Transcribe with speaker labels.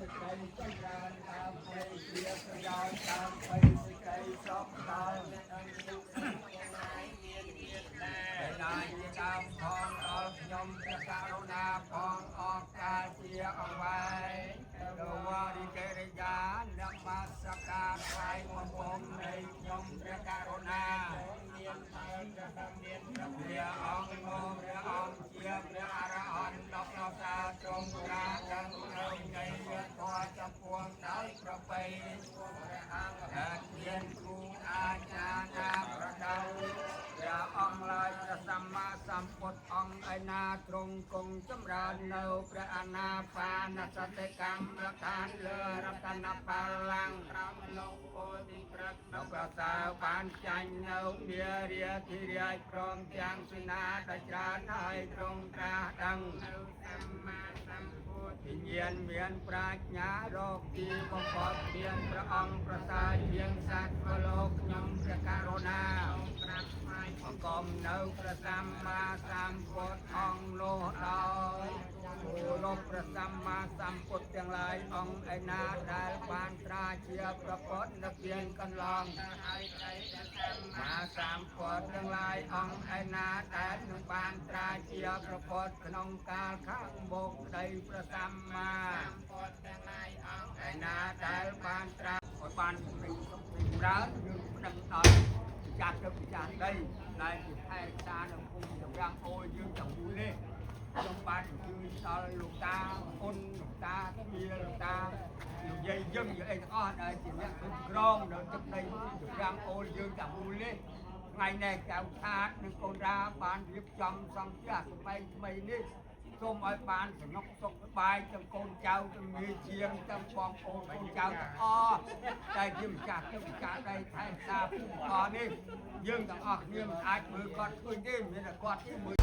Speaker 1: សេចក្តីចម្រើនតាមព្រះជាប្រយោជន៍តាមបីសេចក្តីសពដល់ដែលជាដើមផងដល់ខ្ញុំព្រះករុណាផងអរកាលជាអង្វែងដោយវរិកេរិយានមស្ការថ្វាយបង្គំនៃខ្ញុំព្រះករុណាមានព្រះអង្គមកព្រះអង្គជាព្រះអរហន្តដល់ដល់សាទ្រង់ត្រាស់ដឹងនៅនៃធម៌ចំពោះដោយប្រពៃព្រះអង្គដែលមានគ្រូអាចារ្យណាប្រដៅព្រះអង្គឡើយព្រះសម្មាសម្ពុទ្ធអង្គឯណាទ្រង់គង់ចម្រើននៅព្រះអាណាបានសតិកម្មឋានលើរតនបល្ល័ង្កក្រមលោកពោធិព្រឹកនៅប្រសើរបានចាញ់នៅនារាធិរាជព្រមទាំងសេនាដែលច្រើនហើយទ្រង់ត្រាស់ដឹងនៅសម្មាសម្ពុទ្ធញាណមានប្រាជ្ញារកទីបំផុតមានព្រះអង្គប្រសើរជាងសត្វលោកខ្ញុំព្រះករុណាក្រាបថ្វាយបង្គំនៅព្រះសម្មាសម្ពុទ្ធអង្គនោះដោយគោរពព្រះសម្មាសម្ពុទ្ធទាំងឡាយអង្គឯណាដែលបានត្រាជាប្រពុតនៅពីកន្លងហើយព្រះសម្មាសម្ពុទ្ធទាំងឡាយអង្គឯណាដែលនឹងបានត្រាជាប្រពុតក្នុងកាលខាងមុខនៃព្រះសម្មាសម្ពុទ្ធទាំងឡាយអង្គឯណាដែលបានត្រាឲ្យបានចម្រើនយើងប្តឹងដល់ចាស់ទៅចាស់ដីដែលជាថែរក្សានៅភូមិចម្រាំងអូយយើងទាំងមូលនេះខ្ញុំបានជួយដល់លោកតាអូនលោកតាពីលោកតានិយាយយើងនិយាយទាំងអស់ដែលជាអ្នកគ្រប់គ្រងនៅទឹកដីចម្រាំងអូយយើងទាំងមូលនេះថ្ងៃនេះចៅខាតនិងកូនរាបានរៀបចំសង់ផ្ទះថ្មីនេះសូមឲ្យបានសនុកសុខសប្បាយទាំងកូនចៅទាំងមីជាងទាំងបងប្អូនកូនចៅទាំងអស់តែជាម្ចាស់ទឹកម្ចាស់ដីថែរក្សាភូមិផលនេះយើងទាំងអស់គ្នាមិនអាចមើលគាត់ឃើញទេមានតែគាត់ទេមើល